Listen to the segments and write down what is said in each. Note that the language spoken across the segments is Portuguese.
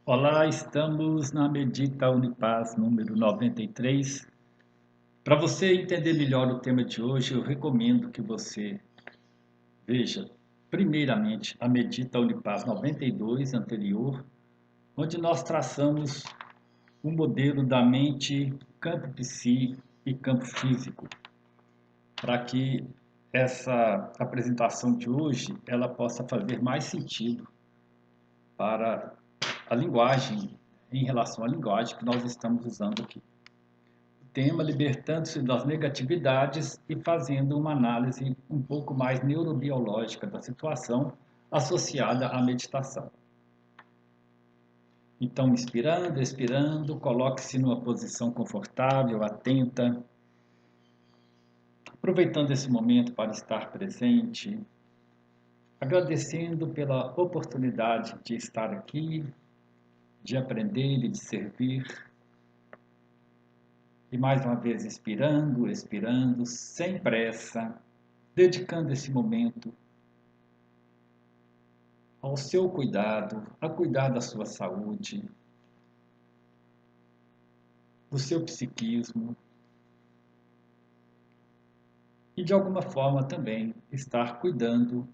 Olá, estamos na Medita Unipaz número 93. Para você entender melhor o tema de hoje, eu recomendo que você veja, primeiramente, a Medita Unipaz 92 anterior, onde nós traçamos um modelo da mente, campo psi e campo físico, para que essa apresentação de hoje ela possa fazer mais sentido para a linguagem, em relação à linguagem que nós estamos usando aqui. Tema libertando-se das negatividades e fazendo uma análise um pouco mais neurobiológica da situação associada à meditação. Então, inspirando, expirando, coloque-se numa posição confortável, atenta, aproveitando esse momento para estar presente, agradecendo pela oportunidade de estar aqui, de aprender e de servir. E mais uma vez, inspirando, expirando, sem pressa, dedicando esse momento ao seu cuidado, a cuidar da sua saúde, do seu psiquismo e, de alguma forma, também estar cuidando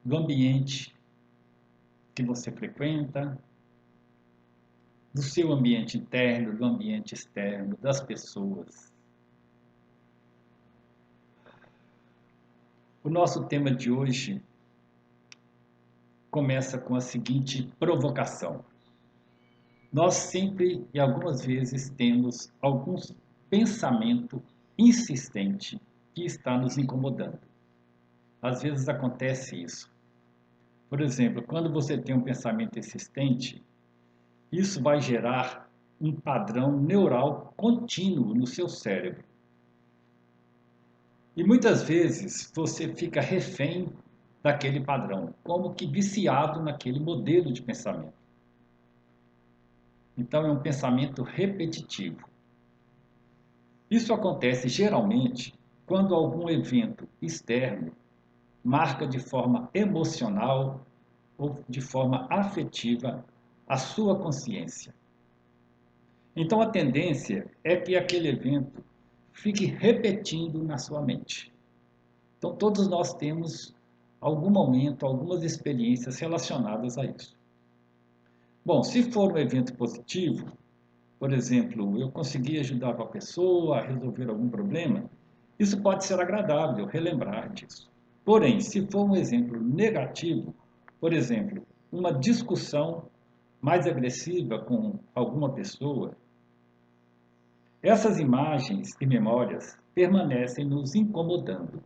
do ambiente que você frequenta, do seu ambiente interno, do ambiente externo, das pessoas. O nosso tema de hoje começa com a seguinte provocação. Nós sempre e algumas vezes temos algum pensamento insistente que está nos incomodando. Às vezes acontece isso. Por exemplo, quando você tem um pensamento insistente, isso vai gerar um padrão neural contínuo no seu cérebro. E muitas vezes você fica refém daquele padrão, como que viciado naquele modelo de pensamento. Então é um pensamento repetitivo. Isso acontece geralmente quando algum evento externo marca de forma emocional ou de forma afetiva a sua consciência. Então a tendência é que aquele evento fique repetindo na sua mente. Então todos nós temos algum momento, algumas experiências relacionadas a isso. Bom, se for um evento positivo, por exemplo, eu consegui ajudar uma pessoa a resolver algum problema, isso pode ser agradável, relembrar disso. Porém, se for um exemplo negativo, por exemplo, uma discussão mais agressiva com alguma pessoa, essas imagens e memórias permanecem nos incomodando.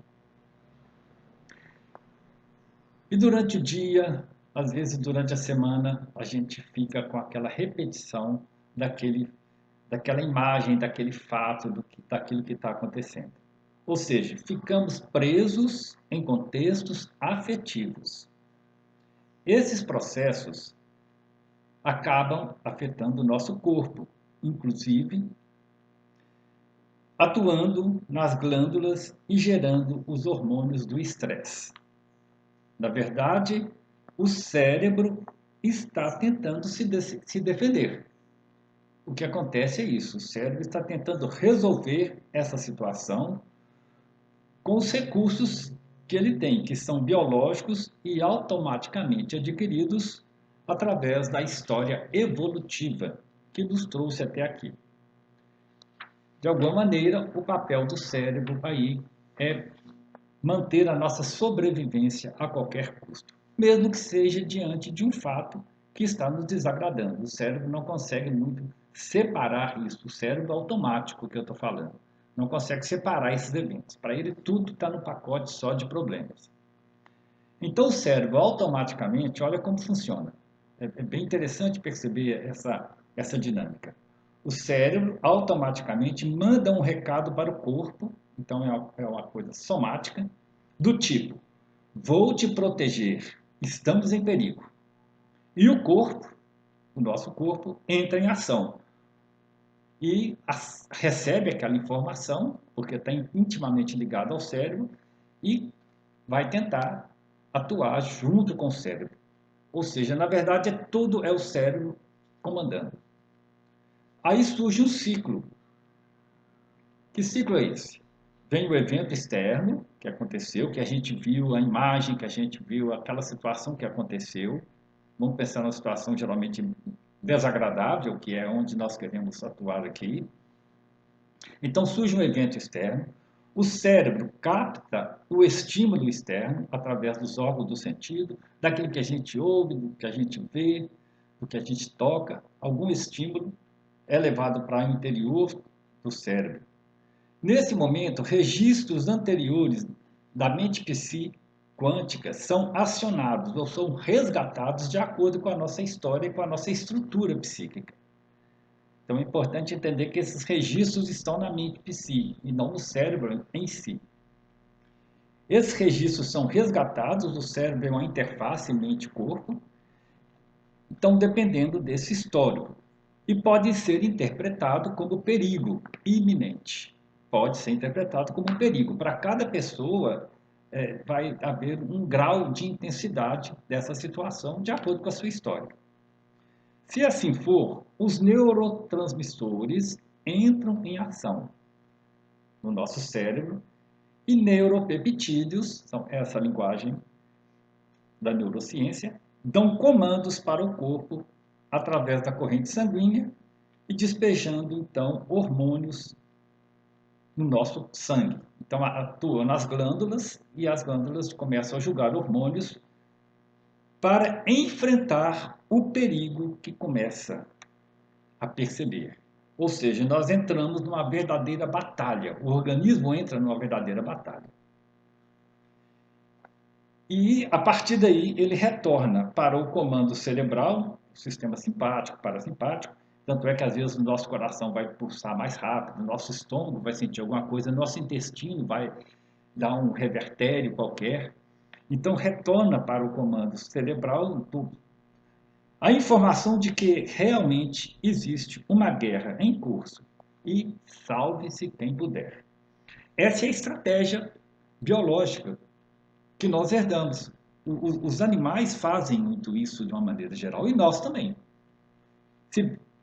E durante o dia, às vezes durante a semana, a gente fica com aquela repetição daquela imagem, daquele fato, daquilo que está acontecendo. Ou seja, ficamos presos em contextos afetivos. Esses processos acabam afetando o nosso corpo, inclusive atuando nas glândulas e gerando os hormônios do estresse. Na verdade, o cérebro está tentando se defender. O que acontece é isso, o cérebro está tentando resolver essa situação com os recursos que ele tem, que são biológicos e automaticamente adquiridos através da história evolutiva que nos trouxe até aqui. De alguma maneira, o papel do cérebro aí é manter a nossa sobrevivência a qualquer custo, mesmo que seja diante de um fato que está nos desagradando. O cérebro não consegue muito separar isso, o cérebro automático que eu estou falando, não consegue separar esses eventos. Para ele, tudo está no pacote só de problemas. Então, o cérebro automaticamente, olha como funciona. É bem interessante perceber essa dinâmica. O cérebro automaticamente manda um recado para o corpo, então é uma coisa somática, do tipo: vou te proteger, estamos em perigo. E o corpo, o nosso corpo, entra em ação e recebe aquela informação, porque está intimamente ligado ao cérebro, e vai tentar atuar junto com o cérebro. Ou seja, na verdade, tudo é o cérebro comandando. Aí surge um ciclo. Que ciclo é esse? Vem o evento externo que aconteceu, que a gente viu, a imagem que a gente viu, aquela situação que aconteceu. Vamos pensar numa situação geralmente desagradável, que é onde nós queremos atuar aqui. Então surge um evento externo, o cérebro capta o estímulo externo através dos órgãos do sentido, daquilo que a gente ouve, do que a gente vê, do que a gente toca. Algum estímulo é levado para o interior do cérebro. Nesse momento, registros anteriores da mente quântica são acionados ou são resgatados de acordo com a nossa história e com a nossa estrutura psíquica. Então é importante entender que esses registros estão na mente psíquica e não no cérebro em si. Esses registros são resgatados, o cérebro é uma interface mente-corpo, então dependendo desse histórico. E pode ser interpretado como perigo iminente. Pode ser interpretado como perigo. Para cada pessoa, vai haver um grau de intensidade dessa situação, de acordo com a sua história. Se assim for, os neurotransmissores entram em ação no nosso cérebro e neuropeptídeos, são essa linguagem da neurociência, dão comandos para o corpo através da corrente sanguínea e despejando então hormônios no nosso sangue. Então atuam nas glândulas e as glândulas começam a julgar hormônios para enfrentar o perigo que começa a perceber. Ou seja, nós entramos numa verdadeira batalha. O organismo entra numa verdadeira batalha. E a partir daí ele retorna para o comando cerebral, o sistema simpático, parasimpático. Tanto é que às vezes o nosso coração vai pulsar mais rápido, o nosso estômago vai sentir alguma coisa, nosso intestino vai dar um revertério qualquer. Então retorna para o comando cerebral a informação de que realmente existe uma guerra em curso e salve-se quem puder. Essa é a estratégia biológica que nós herdamos. Os animais fazem muito isso de uma maneira geral e nós também.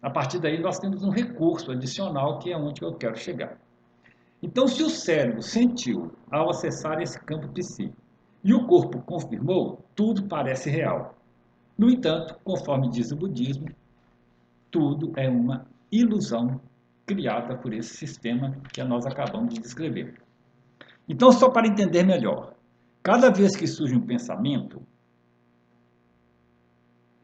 A partir daí nós temos um recurso adicional que é onde eu quero chegar. Então, se o cérebro sentiu ao acessar esse campo psíquico e o corpo confirmou, tudo parece real. No entanto, conforme diz o budismo, tudo é uma ilusão criada por esse sistema que nós acabamos de descrever. Então, só para entender melhor, cada vez que surge um pensamento,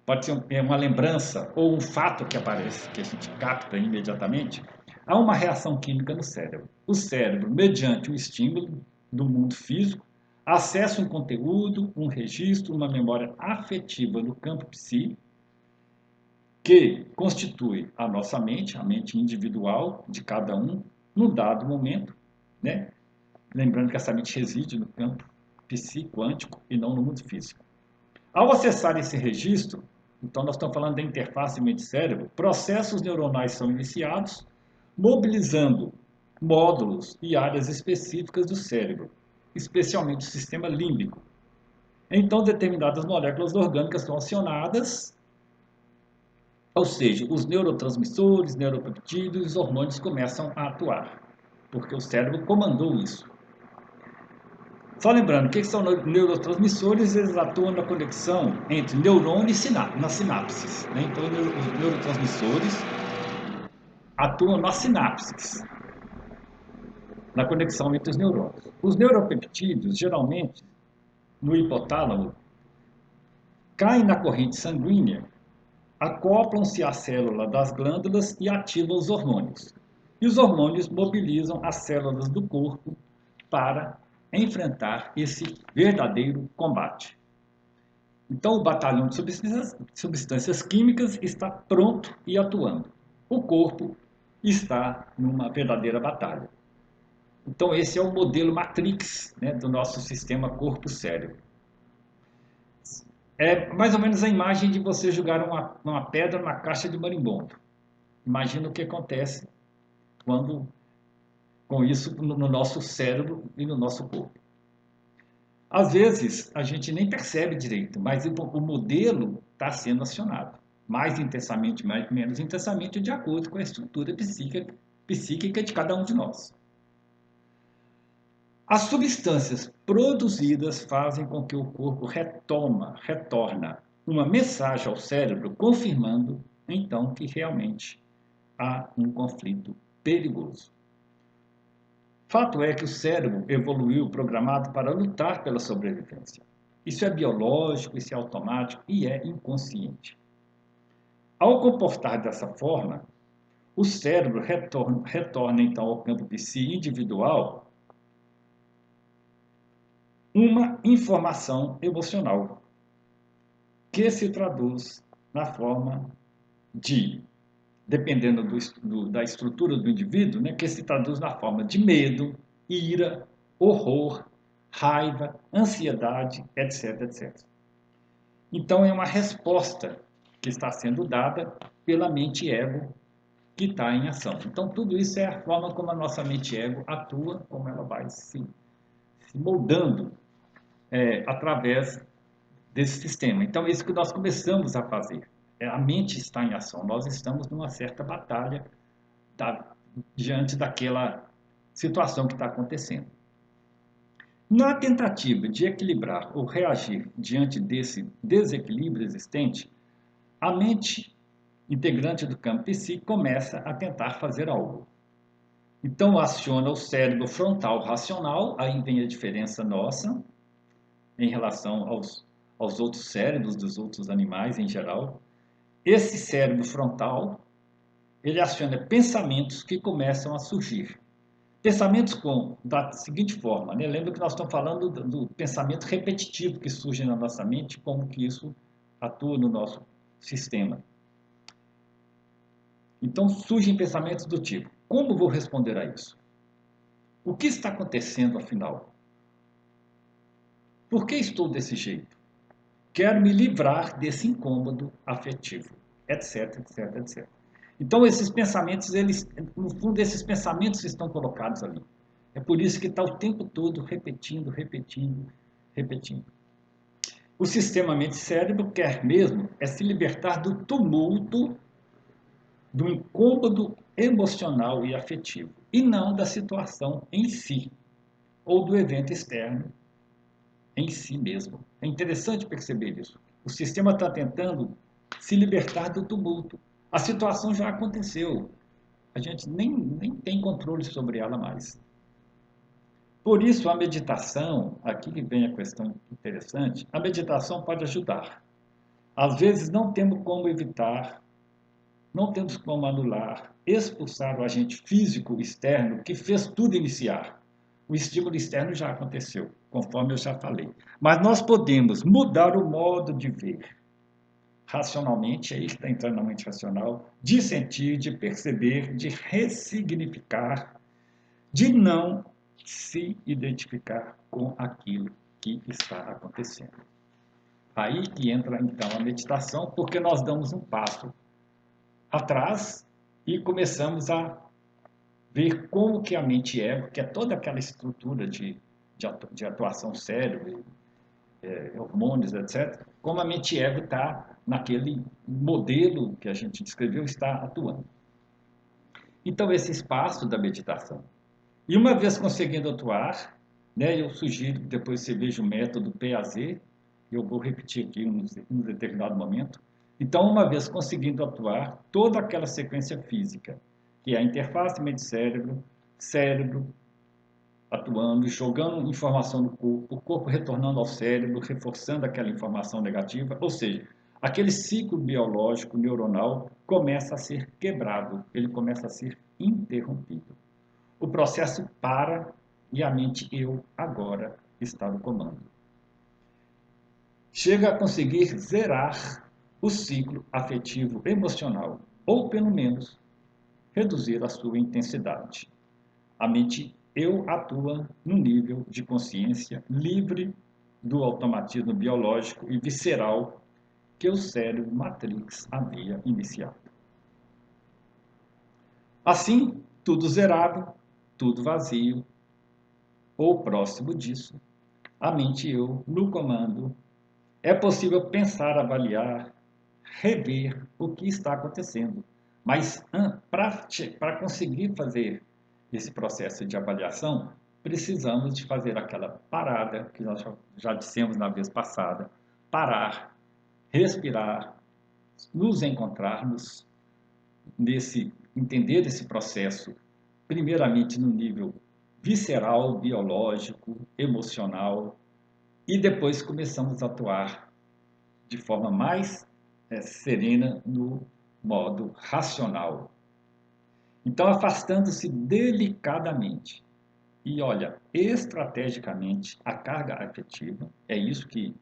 pode ser uma lembrança ou um fato que aparece, que a gente capta imediatamente, há uma reação química no cérebro. O cérebro, mediante um estímulo do mundo físico, acessa um conteúdo, um registro, uma memória afetiva no campo psíquico, que constitui a nossa mente, a mente individual de cada um, num dado momento, né? Lembrando que essa mente reside no campo psiquântico e não no mundo físico. Ao acessar esse registro, então nós estamos falando da interface mente-cérebro, processos neuronais são iniciados, mobilizando módulos e áreas específicas do cérebro, especialmente o sistema límbico. Então, determinadas moléculas orgânicas são acionadas, ou seja, os neurotransmissores, neuropeptídeos e os hormônios começam a atuar, porque o cérebro comandou isso. Só lembrando, o que são neurotransmissores? Eles atuam na conexão entre neurônio e nas sinapses. Né? Então, os neurotransmissores atuam nas sinapses, na conexão entre os neurônios. Os neuropeptídeos, geralmente, no hipotálamo, caem na corrente sanguínea, acoplam-se à célula das glândulas e ativam os hormônios. E os hormônios mobilizam as células do corpo para enfrentar esse verdadeiro combate. Então, o batalhão de substâncias químicas está pronto e atuando. O corpo está numa verdadeira batalha. Então, esse é o modelo Matrix, né, do nosso sistema corpo-cérebro. É mais ou menos a imagem de você jogar uma pedra numa caixa de marimbondo. Imagina o que acontece quando com isso no nosso cérebro e no nosso corpo. Às vezes, a gente nem percebe direito, mas o modelo está sendo acionado. Mais intensamente, menos intensamente, de acordo com a estrutura psíquica de cada um de nós. As substâncias produzidas fazem com que o corpo retorna uma mensagem ao cérebro, confirmando, então, que realmente há um conflito perigoso. Fato é que o cérebro evoluiu programado para lutar pela sobrevivência. Isso é biológico, isso é automático e é inconsciente. Ao comportar dessa forma, o cérebro retorna então ao campo psi individual uma informação emocional que se traduz na forma de, dependendo da estrutura do indivíduo, né, que se traduz na forma de medo, ira, horror, raiva, ansiedade, etc, etc. Então é uma resposta que está sendo dada pela mente ego que está em ação. Então tudo isso é a forma como a nossa mente ego atua, como ela vai se moldando através desse sistema. Então, é isso que nós começamos a fazer. A mente está em ação. Nós estamos numa certa batalha diante daquela situação que está acontecendo. Na tentativa de equilibrar ou reagir diante desse desequilíbrio existente, a mente integrante do campo psíquico começa a tentar fazer algo. Então, aciona o cérebro frontal racional, aí vem a diferença nossa em relação aos outros cérebros dos outros animais em geral. Esse cérebro frontal, ele aciona pensamentos que começam a surgir. Pensamentos da seguinte forma, né? Lembra que nós estamos falando do pensamento repetitivo que surge na nossa mente, como que isso atua no nosso sistema. Então surgem pensamentos do tipo: como vou responder a isso? O que está acontecendo afinal? Por que estou desse jeito? Quero me livrar desse incômodo afetivo, etc, etc, etc. Então esses pensamentos, eles, no fundo, esses pensamentos estão colocados ali. É por isso que está o tempo todo repetindo, repetindo, repetindo. O sistema mente-cérebro quer mesmo é se libertar do tumulto, do incômodo emocional e afetivo, e não da situação em si, ou do evento externo em si mesmo. É interessante perceber isso. O sistema está tentando se libertar do tumulto. A situação já aconteceu. A gente nem tem controle sobre ela mais. Por isso, a meditação, aqui que vem a questão interessante, a meditação pode ajudar. Às vezes não temos como evitar, não temos como anular, expulsar o agente físico externo que fez tudo iniciar. O estímulo externo já aconteceu, conforme eu já falei. Mas nós podemos mudar o modo de ver. Racionalmente, aí que está entrando na mente racional, de sentir, de perceber, de ressignificar, de não se identificar com aquilo que está acontecendo. Aí que entra então a meditação, porque nós damos um passo atrás e começamos a ver como que a mente ego, que é toda aquela estrutura de atuação cérebro, hormônios, etc., como a mente ego está naquele modelo que a gente descreveu, está atuando. Então, esse espaço da meditação. E uma vez conseguindo atuar, né, eu sugiro que depois você veja o método PAZ, eu vou repetir aqui em um determinado momento. Então, uma vez conseguindo atuar, toda aquela sequência física, que é a interface mente-cérebro, cérebro atuando, jogando informação no corpo, o corpo retornando ao cérebro, reforçando aquela informação negativa, ou seja, aquele ciclo biológico neuronal começa a ser quebrado, ele começa a ser interrompido. O processo para e a mente eu agora está no comando. Chega a conseguir zerar o ciclo afetivo emocional, ou pelo menos reduzir a sua intensidade. A mente eu atua no nível de consciência livre do automatismo biológico e visceral que o cérebro matrix havia iniciado. Assim, tudo zerado, tudo vazio, ou próximo disso, a mente e eu no comando, é possível pensar, avaliar, rever o que está acontecendo. Mas para conseguir fazer esse processo de avaliação, precisamos de fazer aquela parada que nós já dissemos na vez passada, parar, respirar, nos encontrarmos entender esse processo, primeiramente no nível visceral, biológico, emocional, e depois começamos a atuar de forma mais serena no modo racional. Então, afastando-se delicadamente e, olha, estrategicamente, a carga afetiva, é isso que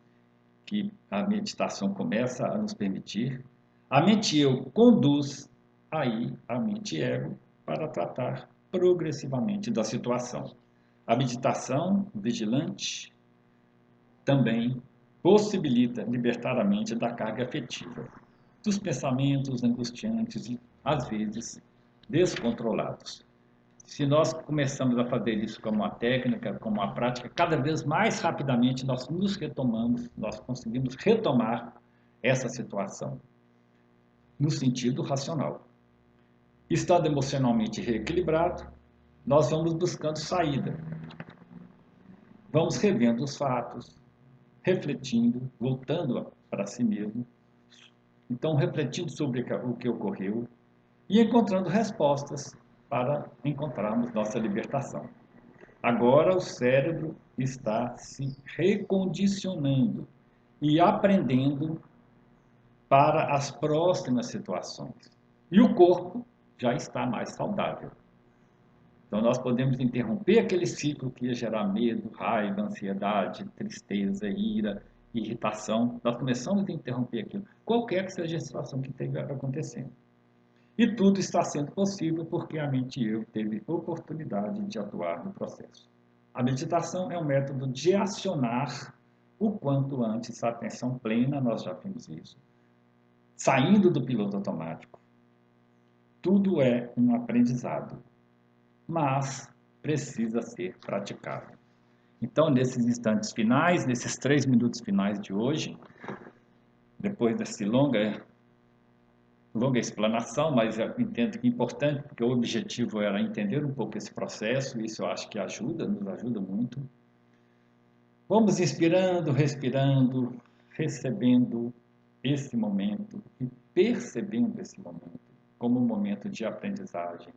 a meditação começa a nos permitir. A mente eu conduz aí a mente ego para tratar progressivamente da situação. A meditação vigilante também possibilita libertar a mente da carga afetiva, dos pensamentos angustiantes e, às vezes, descontrolados. Se nós começamos a fazer isso como uma técnica, como uma prática, cada vez mais rapidamente nós nos retomamos, nós conseguimos retomar essa situação no sentido racional. Estando emocionalmente reequilibrado, nós vamos buscando saída. Vamos revendo os fatos, refletindo, voltando para si mesmo, então refletindo sobre o que ocorreu e encontrando respostas para encontrarmos nossa libertação. Agora o cérebro está se recondicionando e aprendendo para as próximas situações. E o corpo já está mais saudável. Então nós podemos interromper aquele ciclo que ia gerar medo, raiva, ansiedade, tristeza, ira, irritação. Nós começamos a interromper aquilo, qualquer que seja a situação que esteja acontecendo. E tudo está sendo possível porque a mente e eu teve oportunidade de atuar no processo. A meditação é um método de acionar o quanto antes a atenção plena, nós já vimos isso, saindo do piloto automático. Tudo é um aprendizado, mas precisa ser praticado. Então, nesses instantes finais, nesses 3 minutos finais de hoje, depois dessa longa explanação, mas eu entendo que é importante, porque o objetivo era entender um pouco esse processo, e isso eu acho que ajuda, nos ajuda muito. Vamos inspirando, respirando, recebendo esse momento e percebendo esse momento como um momento de aprendizagem,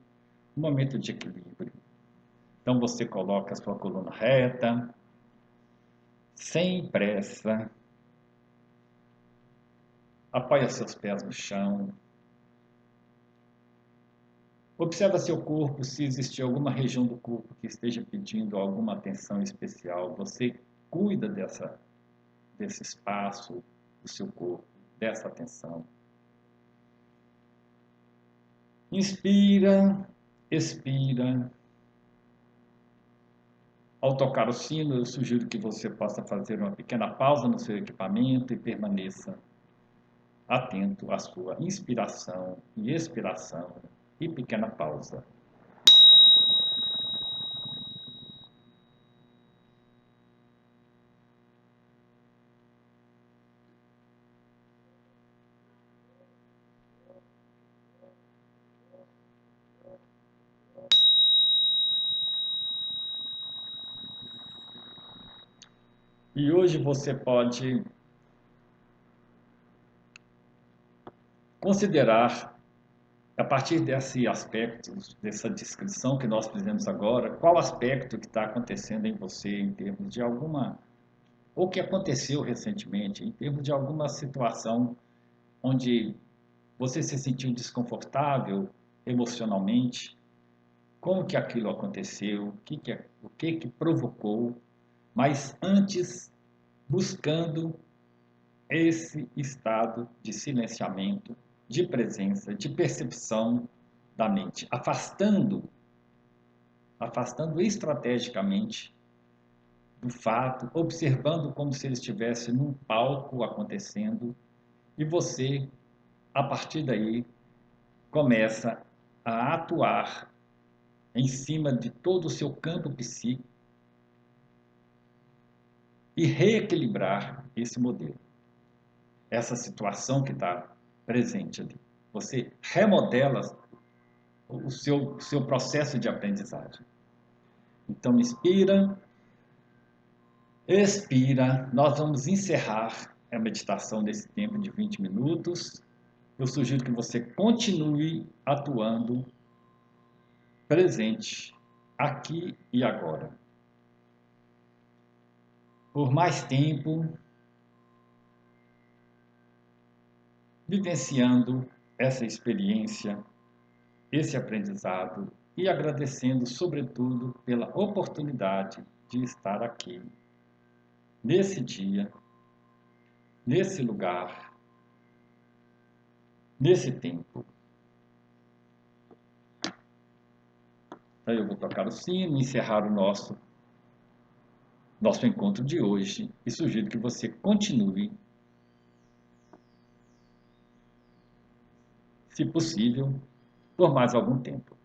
um momento de equilíbrio. Então você coloca a sua coluna reta, sem pressa, apoia seus pés no chão, observa seu corpo, se existe alguma região do corpo que esteja pedindo alguma atenção especial. Você cuida desse espaço do seu corpo, dessa atenção. Inspira, expira. Ao tocar o sino, eu sugiro que você possa fazer uma pequena pausa no seu equipamento e permaneça atento à sua inspiração e expiração e pequena pausa. E hoje você pode considerar, a partir desse aspecto, dessa descrição que nós fizemos agora, qual aspecto que está acontecendo em você em termos de alguma, ou que aconteceu recentemente, em termos de alguma situação onde você se sentiu desconfortável emocionalmente, como que aquilo aconteceu, o que provocou, mas antes buscando esse estado de silenciamento, de presença, de percepção da mente, afastando estrategicamente do fato, observando como se ele estivesse num palco acontecendo, e você, a partir daí, começa a atuar em cima de todo o seu campo psíquico, e reequilibrar esse modelo, essa situação que está presente ali. Você remodela o seu processo de aprendizagem. Então, inspira, expira. Nós vamos encerrar a meditação nesse tempo de 20 minutos. Eu sugiro que você continue atuando presente, aqui e agora. Por mais tempo, vivenciando essa experiência, esse aprendizado e agradecendo, sobretudo, pela oportunidade de estar aqui, nesse dia, nesse lugar, nesse tempo. Aí eu vou tocar o sino, encerrar o nosso encontro de hoje e sugiro que você continue, se possível, por mais algum tempo.